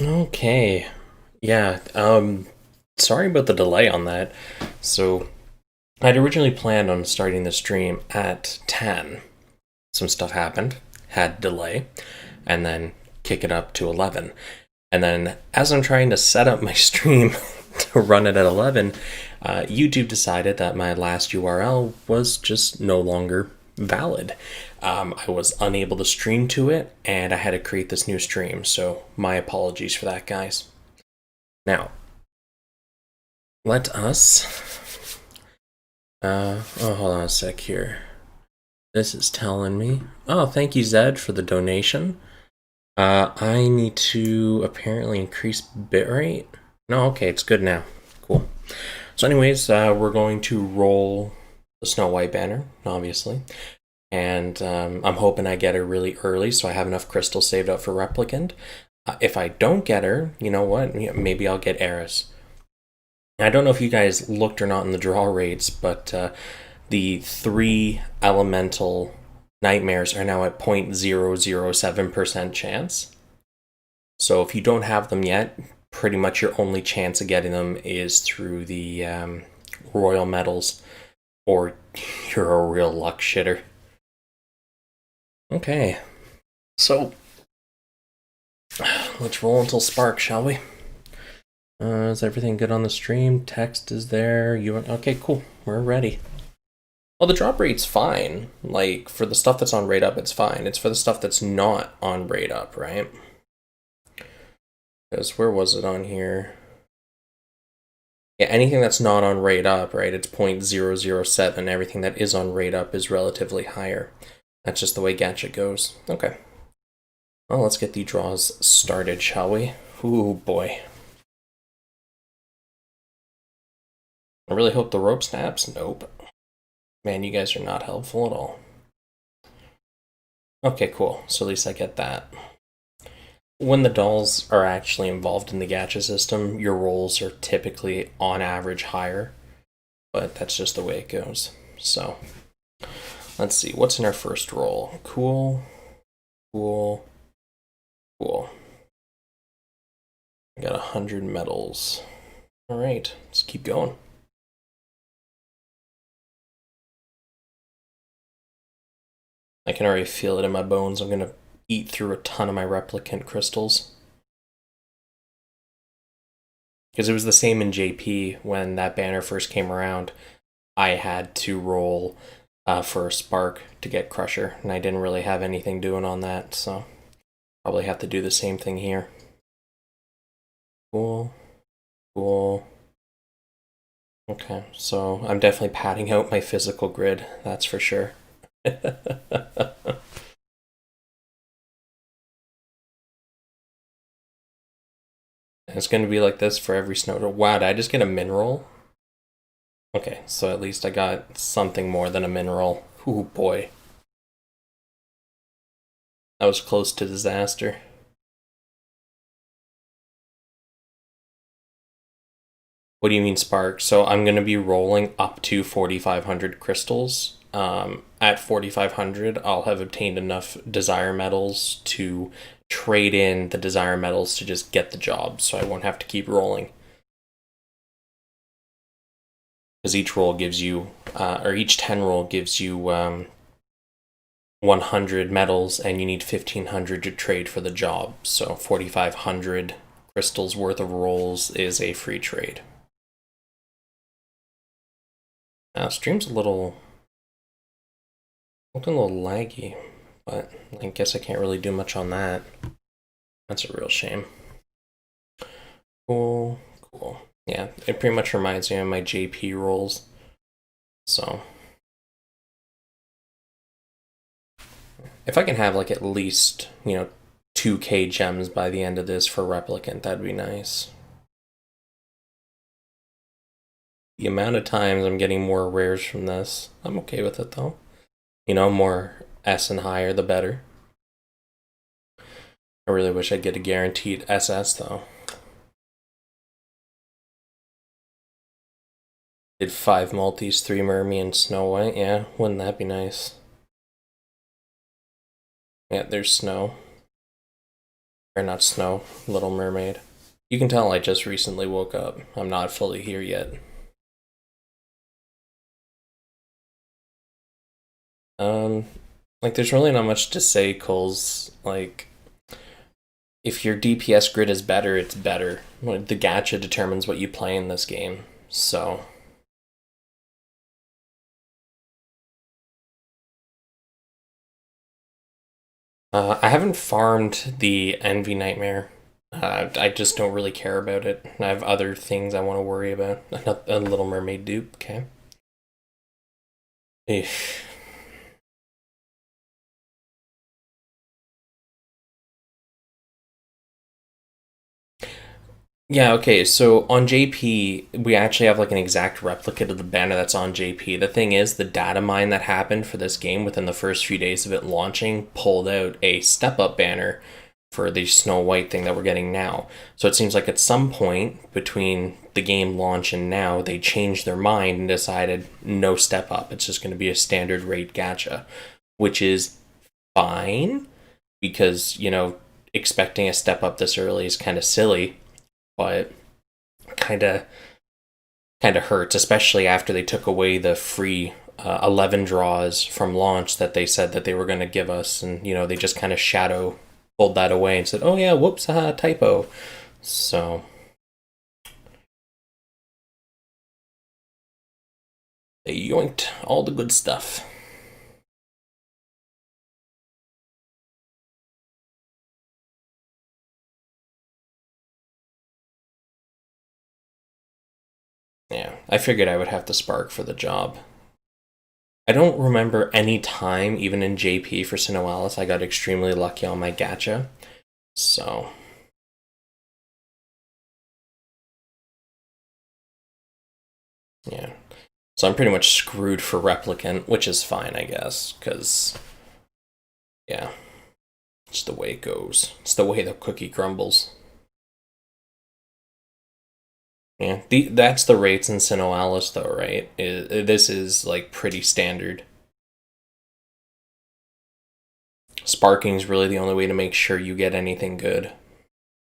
Okay. Yeah, sorry about the delay on that. So, I'd originally planned on starting the stream at 10. Some stuff happened, had delay, and then kick it up to 11. And then as I'm trying to set up my stream to run it at 11, YouTube decided that my last URL was just no longer valid. I was unable to stream to it, and I had to create this new stream. So, my apologies for that, guys. Now, let us. Hold on a sec here. This is telling me. Oh, thank you, Zed, for the donation. I need to apparently increase bitrate. No, okay, it's good now. Cool. So, anyways, we're going to roll the Snow White banner, obviously. And I'm hoping I get her really early so I have enough crystals saved up for Replicant. If I don't get her, you know what? Maybe I'll get Eris. I don't know if you guys looked or not in the draw rates, but the 3 elemental nightmares are now at 0.007% chance. So if you don't have them yet, pretty much your only chance of getting them is through the royal medals, or you're a real luck shitter. Okay, so let's roll until spark, shall we? Is everything good on the stream? Text is there. Okay, cool. We're ready. Well, the drop rate's fine. Like, for the stuff that's on rate up, it's fine. It's for the stuff that's not on rate up, right? Because where was it on here? Yeah, anything that's not on rate up, right? It's 0.007. Everything that is on rate up is relatively higher. That's just the way Gacha goes. Okay. Well, let's get the draws started, shall we? Ooh, boy. I really hope the rope snaps. Nope. Man, you guys are not helpful at all. Okay, cool. So at least I get that. When the dolls are actually involved in the gacha system, your rolls are typically, on average, higher. But that's just the way it goes. So, let's see. What's in our first roll? Cool. Cool. Cool. I got 100 medals. Alright, let's keep going. I can already feel it in my bones. I'm going to eat through a ton of my replicant crystals. Because it was the same in JP when that banner first came around. I had to roll for a spark to get Crusher, and I didn't really have anything doing on that, so probably have to do the same thing here. Cool. Cool. Okay, so I'm definitely padding out my physical grid, that's for sure. It's going to be like this for every snow. Wow, did I just get a mineral? Okay, so at least I got something more than a mineral. Ooh, boy. That was close to disaster. What do you mean spark? So I'm going to be rolling up to 4,500 crystals. At 4,500, I'll have obtained enough desire metals to trade in the desire metals to just get the job, so I won't have to keep rolling. Because each roll gives you, or each 10 roll gives you 100 metals, and you need 1,500 to trade for the job. So 4,500 crystals worth of rolls is a free trade. Now, stream's looking a little laggy, but I guess I can't really do much on that. That's a real shame. Cool, cool. Yeah, it pretty much reminds me of my JP rolls. So, if I can have like at least, 2k gems by the end of this for Replicant, that'd be nice. The amount of times I'm getting more rares from this, I'm okay with it though. More S and higher, the better. I really wish I'd get a guaranteed SS though. Did 5 multis, 3 Mermy, and Snow White. Yeah, wouldn't that be nice? Yeah, there's Snow. Or not Snow, Little Mermaid. You can tell I just recently woke up. I'm not fully here yet. Um, like, there's really not much to say, Coles. Like, if your DPS grid is better, it's better. The gacha determines what you play in this game. So, I haven't farmed the Envy Nightmare. I just don't really care about it. I have other things I want to worry about. A Little Mermaid dupe, okay? Eesh. Yeah, okay, so on JP, we actually have like an exact replicate of the banner that's on JP. The thing is, the data mine that happened for this game within the first few days of it launching pulled out a step up banner for the Snow White thing that we're getting now. So it seems like at some point between the game launch and now, they changed their mind and decided no step up. It's just going to be a standard rate gacha, which is fine because, expecting a step up this early is kind of silly, but kind of hurts, especially after they took away the free 11 draws from launch that they said that they were going to give us, and they just kind of shadow pulled that away and said, "Oh yeah, whoops, typo." So they yoinked all the good stuff. Yeah, I figured I would have to spark for the job. I don't remember any time, even in JP for SINoALICE, I got extremely lucky on my gacha. So, yeah. So I'm pretty much screwed for Replicant, which is fine, I guess, because, yeah, it's the way it goes. It's the way the cookie crumbles. Yeah, that's the rates in SINoALICE, though, right? This is, like, pretty standard. Sparking's really the only way to make sure you get anything good.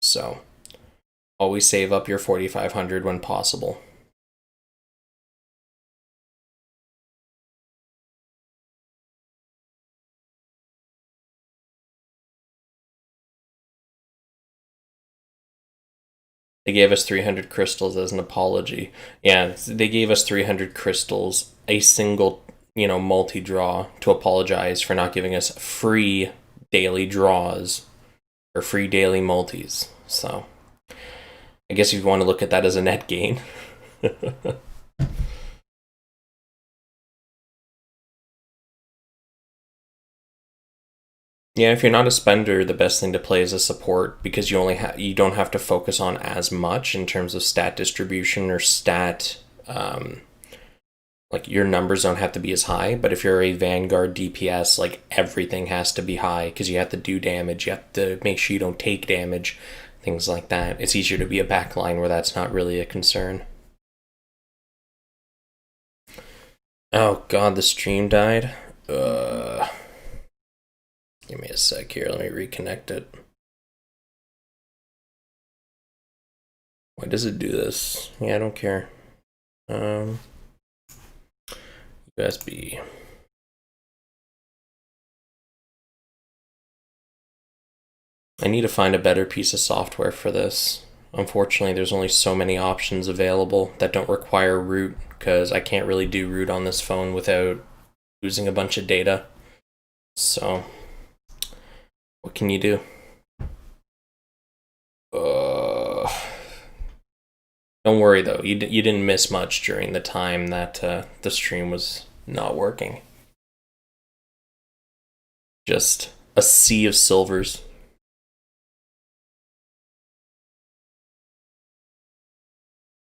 So, always save up your 4,500 when possible. They gave us 300 crystals as an apology. Yeah, they gave us 300 crystals, a single, multi draw to apologize for not giving us free daily draws or free daily multis. So, I guess if you want to look at that as a net gain. Yeah, if you're not a spender, the best thing to play is a support because you don't have to focus on as much in terms of stat distribution or stat like your numbers don't have to be as high. But if you're a Vanguard DPS, like everything has to be high because you have to do damage, you have to make sure you don't take damage, things like that. It's easier to be a backline where that's not really a concern. Oh god, the stream died. Give me a sec here. Let me reconnect it. Why does it do this? Yeah, I don't care. USB. I need to find a better piece of software for this. Unfortunately, there's only so many options available that don't require root because I can't really do root on this phone without losing a bunch of data. So, what can you do? Don't worry though, you didn't miss much during the time that the stream was not working. Just a sea of silvers.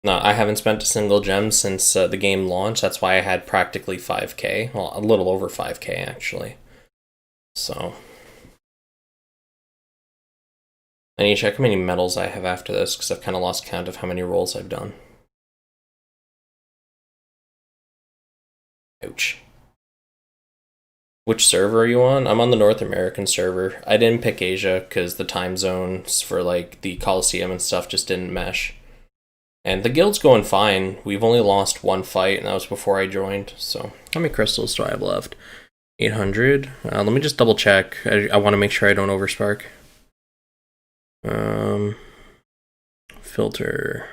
No, I haven't spent a single gem since the game launched. That's why I had practically 5k. Well, a little over 5k actually. So, I need to check how many medals I have after this because I've kind of lost count of how many rolls I've done. Ouch. Which server are you on? I'm on the North American server. I didn't pick Asia because the time zones for like the Coliseum and stuff just didn't mesh. And the guild's going fine. We've only lost one fight, and that was before I joined. So how many crystals do I have left? 800. Let me just double check. I want to make sure I don't overspark. Filter.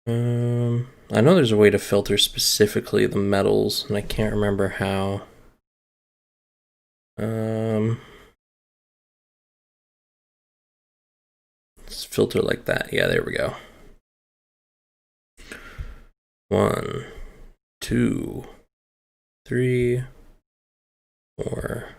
I know there's a way to filter specifically the metals, and I can't remember how. Let's filter like that. Yeah, there we go. 1, 2, 3, 4.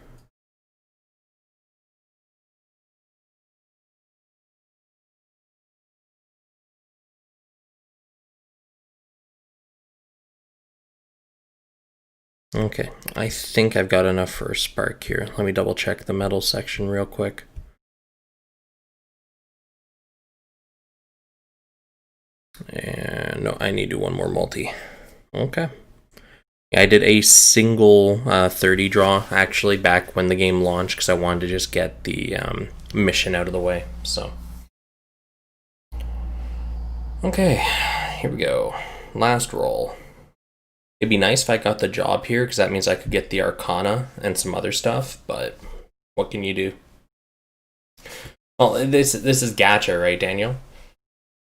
Okay, I think I've got enough for a spark here. Let me double check the metal section real quick. And no, I need to do one more multi. Okay. Yeah, I did a single 30 draw actually back when the game launched because I wanted to just get the mission out of the way. So, okay, here we go. Last roll. It'd be nice if I got the job here because that means I could get the Arcana and some other stuff. But what can you do? Well, this is gacha, right, Daniel?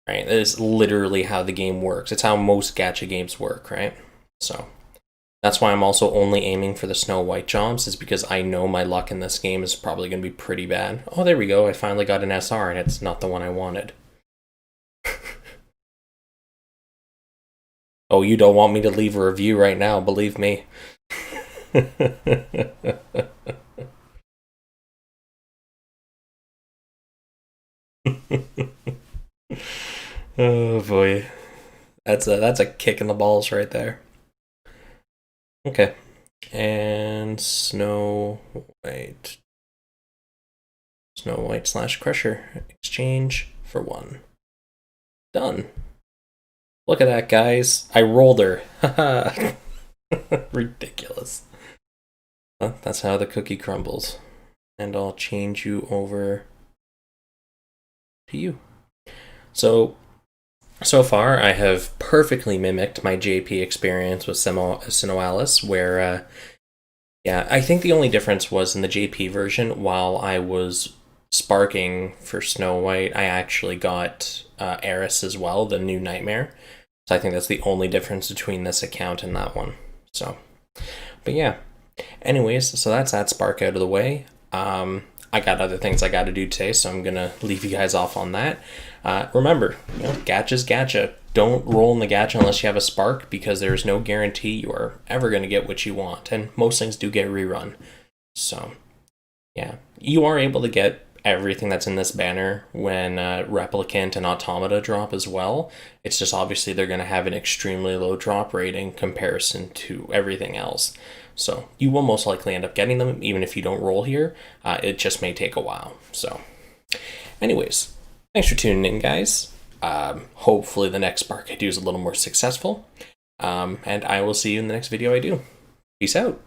Right, that is literally how the game works. It's how most gacha games work, right? So that's why I'm also only aiming for the Snow White jobs, is because I know my luck in this game is probably going to be pretty bad. Oh, there we go. I finally got an SR, and it's not the one I wanted. Oh, you don't want me to leave a review right now, believe me. Oh boy, that's a kick in the balls right there. Okay, and Snow White / Crusher exchange for 1. Done. Look at that, guys. I rolled her. Ridiculous. Well, that's how the cookie crumbles. And I'll change you over to you. So far, I have perfectly mimicked my JP experience with SINoALICE, where, yeah, I think the only difference was in the JP version, while I was sparking for Snow White, I actually got Eris as well, the new Nightmare. So I think that's the only difference between this account and that one. So, but yeah. Anyways, so that's that spark out of the way. I got other things I got to do today, so I'm going to leave you guys off on that. Remember, gacha's gacha. Don't roll in the gacha unless you have a spark, because there's no guarantee you are ever going to get what you want. And most things do get rerun. So, yeah. You are able to get everything that's in this banner when Replicant and Automata drop as well. It's just obviously they're going to have an extremely low drop rate in comparison to everything else. So you will most likely end up getting them even if you don't roll here. It just may take a while. So anyways, thanks for tuning in, guys. Hopefully the next spark I do is a little more successful. And I will see you in the next video I do. Peace out.